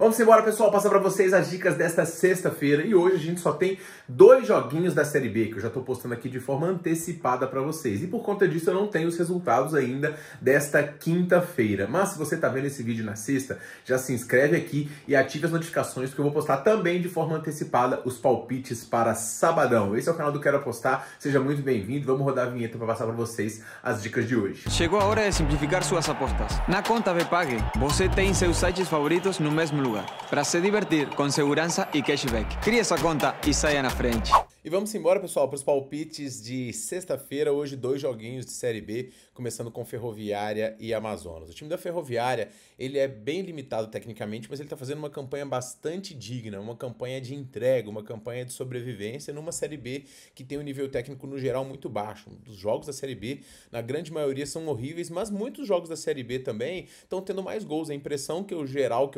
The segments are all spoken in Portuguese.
Vamos embora, pessoal, passar para vocês as dicas desta sexta-feira. E hoje a gente só tem 2 joguinhos da Série B, que eu já estou postando aqui de forma antecipada para vocês. E por conta disso eu não tenho os resultados ainda desta quinta-feira. Mas se você está vendo esse vídeo na sexta, já se inscreve aqui e ative as notificações, porque eu vou postar também de forma antecipada os palpites para sabadão. Esse é o canal do Quero Apostar, seja muito bem-vindo. Vamos rodar a vinheta para passar para vocês as dicas de hoje. Chegou a hora de simplificar suas apostas. Na conta Bpag, você tem seus sites favoritos no mesmo lugar, para se divertir com segurança e cashback. Crie essa conta e saia na frente. E vamos embora, pessoal, para os palpites de sexta-feira. Hoje 2 joguinhos de Série B, começando com Ferroviária e Amazonas. O time da Ferroviária, ele é bem limitado tecnicamente, mas ele está fazendo uma campanha bastante digna, uma campanha de entrega, uma campanha de sobrevivência numa Série B que tem um nível técnico no geral muito baixo. Os jogos da Série B, na grande maioria, são horríveis, mas muitos jogos da Série B também estão tendo mais gols. A impressão que eu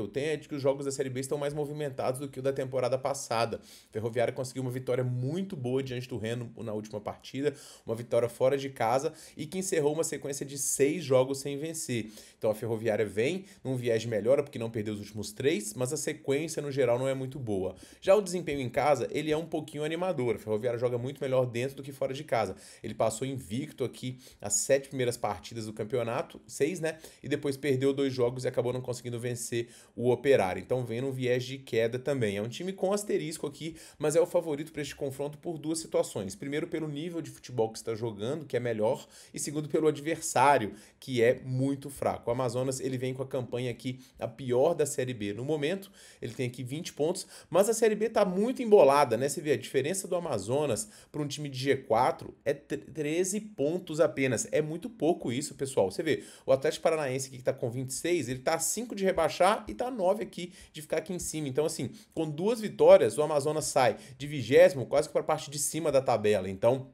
tenho é de que os jogos da Série B estão mais movimentados do que o da temporada passada. A Ferroviária conseguiu uma vitória muito boa diante do Reno na última partida, uma vitória fora de casa e que encerrou uma sequência de 6 jogos sem vencer. Então a Ferroviária vem num viés de melhora porque não perdeu os últimos 3, mas a sequência no geral não é muito boa. Já o desempenho em casa, ele é um pouquinho animador. A Ferroviária joga muito melhor dentro do que fora de casa. Ele passou invicto aqui as 7 primeiras partidas do campeonato, 6, né? E depois perdeu 2 jogos e acabou não conseguindo vencer o Operário. Então vem num viés de queda também. É um time com asterisco aqui, mas é o favorito para este confronto por 2 situações. Primeiro, pelo nível de futebol que está jogando, que é melhor, e segundo, pelo adversário, que é muito fraco. O Amazonas, ele vem com a campanha aqui a pior da Série B no momento. Ele tem aqui 20 pontos, mas a Série B está muito embolada, né? Você vê, a diferença do Amazonas para um time de G4 é 13 pontos apenas. É muito pouco isso, pessoal. Você vê, o Atlético Paranaense aqui que está com 26, ele está a 5 de rebaixar e está a 9 aqui de ficar aqui em cima. Então, assim, com 2 vitórias, o Amazonas sai de 20º, quase que para a parte de cima da tabela. Então,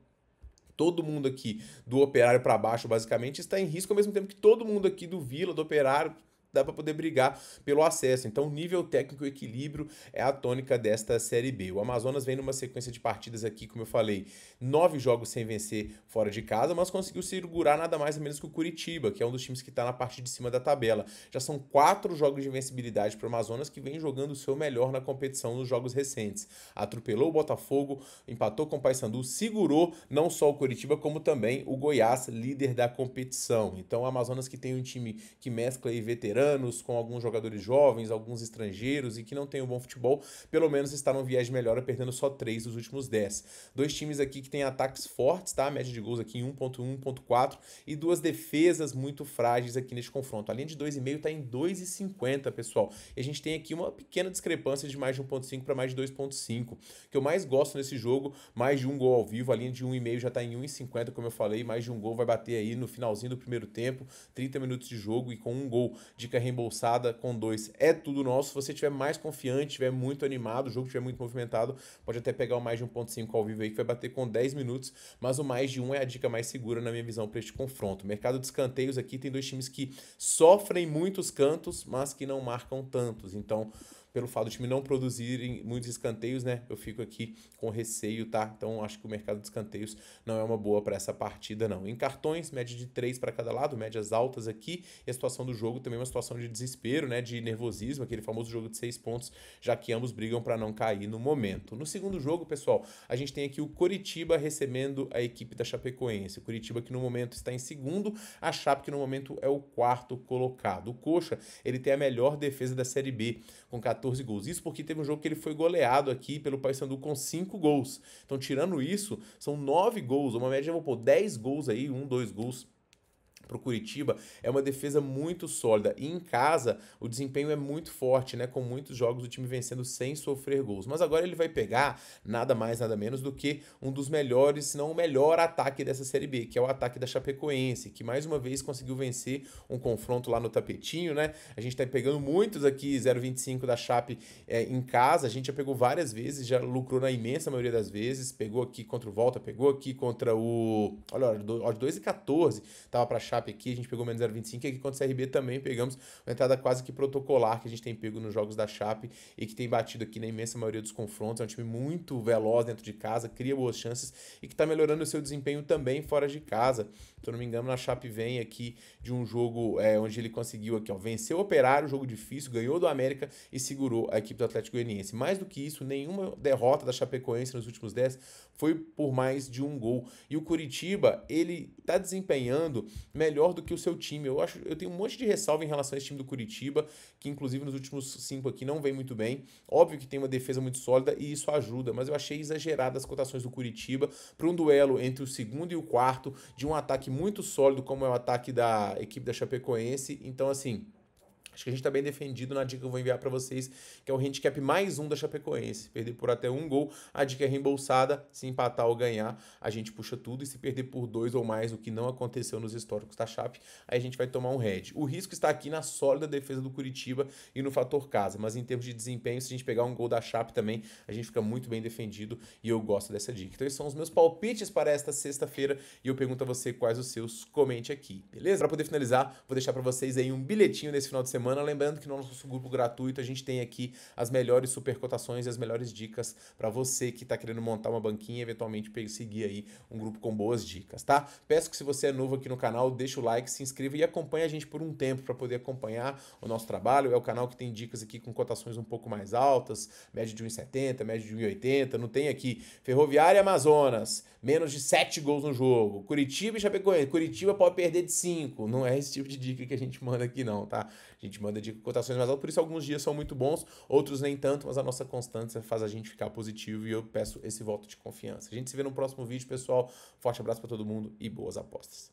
todo mundo aqui do Operário para baixo, basicamente, está em risco, ao mesmo tempo que todo mundo aqui do Vila, do Operário, dá para poder brigar pelo acesso. Então, nível técnico e equilíbrio é a tônica desta Série B. O Amazonas vem numa sequência de partidas aqui, como eu falei, 9 jogos sem vencer fora de casa, mas conseguiu segurar nada mais ou menos que o Curitiba, que é um dos times que está na parte de cima da tabela. Já são 4 jogos de invencibilidade para o Amazonas, que vem jogando o seu melhor na competição nos jogos recentes. Atropelou o Botafogo, empatou com o Paysandu, segurou não só o Curitiba, como também o Goiás, líder da competição. Então, o Amazonas, que tem um time que mescla aí veteranos, com alguns jogadores jovens, alguns estrangeiros e que não tem um bom futebol, pelo menos está num viés de melhora, perdendo só 3 dos últimos 10. 2 times aqui que têm ataques fortes, tá? A média de gols aqui em 1.1, 1.4 e 2 defesas muito frágeis aqui neste confronto. A linha de 2,5 está em 2,50, pessoal. E a gente tem aqui uma pequena discrepância de mais de 1.5 para mais de 2.5. O que eu mais gosto nesse jogo, mais de um gol ao vivo, a linha de 1,5 já está em 1,50, como eu falei, mais de um gol vai bater aí no finalzinho do primeiro tempo, 30 minutos de jogo e com um gol de reembolsada com 2 é tudo nosso. Se você estiver mais confiante, estiver muito animado, o jogo estiver muito movimentado, pode até pegar o mais de 1.5 ao vivo aí, que vai bater com 10 minutos, mas o mais de 1 é a dica mais segura na minha visão para este confronto. O mercado de escanteios aqui tem 2 times que sofrem muitos cantos, mas que não marcam tantos. Então, pelo fato do time não produzirem muitos escanteios, né? Eu fico aqui com receio, tá? Então, acho que o mercado de escanteios não é uma boa para essa partida, não. Em cartões, média de 3 para cada lado, médias altas aqui. E a situação do jogo também é uma situação de desespero, né? De nervosismo, aquele famoso jogo de 6 pontos, já que ambos brigam para não cair no momento. No segundo jogo, pessoal, a gente tem aqui o Coritiba recebendo a equipe da Chapecoense. O Coritiba que no momento está em segundo, a Chape que no momento é o 4º colocado. O Coxa, ele tem a melhor defesa da Série B, com 14 gols. Isso porque teve um jogo que ele foi goleado aqui pelo Paysandu com 5 gols. Então, tirando isso, são 9 gols, uma média, vou pôr 10 gols aí, 2 gols para o Curitiba. É uma defesa muito sólida e em casa o desempenho é muito forte, né? Com muitos jogos do time vencendo sem sofrer gols. Mas agora ele vai pegar nada mais, nada menos do que um dos melhores, se não o melhor ataque dessa Série B, que é o ataque da Chapecoense, que mais uma vez conseguiu vencer um confronto lá no tapetinho, né? A gente tá pegando muitos aqui 0,25 da Chape em casa, a gente já pegou várias vezes, já lucrou na imensa maioria das vezes, pegou aqui contra o Volta, pegou aqui contra o... Olha, de 2,14 tava para Chape aqui, a gente pegou menos 0,25, e aqui contra o CRB também pegamos uma entrada quase que protocolar que a gente tem pego nos jogos da Chape e que tem batido aqui na imensa maioria dos confrontos. É um time muito veloz dentro de casa, cria boas chances e que tá melhorando o seu desempenho também fora de casa. Se eu não me engano, a Chape vem aqui de um jogo onde ele conseguiu aqui, ó, vencer o Operário, jogo difícil, ganhou do América e segurou a equipe do Atlético Goianiense. Mais do que isso, nenhuma derrota da Chapecoense nos últimos 10 foi por mais de um gol. E o Curitiba, ele tá desempenhando melhor do que o seu time. Eu tenho um monte de ressalva em relação a esse time do Curitiba, que inclusive nos últimos 5 aqui não vem muito bem. Óbvio que tem uma defesa muito sólida e isso ajuda, mas eu achei exagerada as cotações do Curitiba para um duelo entre o segundo e o quarto, de um ataque muito sólido como é o ataque da equipe da Chapecoense. Então, assim, acho que a gente tá bem defendido na dica que eu vou enviar para vocês, que é o handicap mais 1 da Chapecoense. Perder por até 1 gol, a dica é reembolsada. Se empatar ou ganhar, a gente puxa tudo. E se perder por 2 ou mais, o que não aconteceu nos históricos da Chape, aí a gente vai tomar um head. O risco está aqui na sólida defesa do Curitiba e no fator casa. Mas em termos de desempenho, se a gente pegar um gol da Chape também, a gente fica muito bem defendido e eu gosto dessa dica. Então esses são os meus palpites para esta sexta-feira e eu pergunto a você quais os seus, comente aqui, beleza? Para poder finalizar, vou deixar para vocês aí um bilhetinho nesse final de semana. Lembrando que no nosso grupo gratuito a gente tem aqui as melhores super cotações e as melhores dicas para você que está querendo montar uma banquinha e eventualmente seguir aí um grupo com boas dicas, tá? Peço que se você é novo aqui no canal, deixa o like, se inscreva e acompanhe a gente por um tempo para poder acompanhar o nosso trabalho. É o canal que tem dicas aqui com cotações um pouco mais altas, média de 1,70, média de 1,80. Não tem aqui Ferroviária e Amazonas, menos de 7 gols no jogo. Curitiba e Chapecoense, Curitiba pode perder de 5. Não é esse tipo de dica que a gente manda aqui não, tá? A gente manda dica com cotações mais altas, por isso alguns dias são muito bons, outros nem tanto, mas a nossa constância faz a gente ficar positivo e eu peço esse voto de confiança. A gente se vê no próximo vídeo, pessoal. Forte abraço para todo mundo e boas apostas.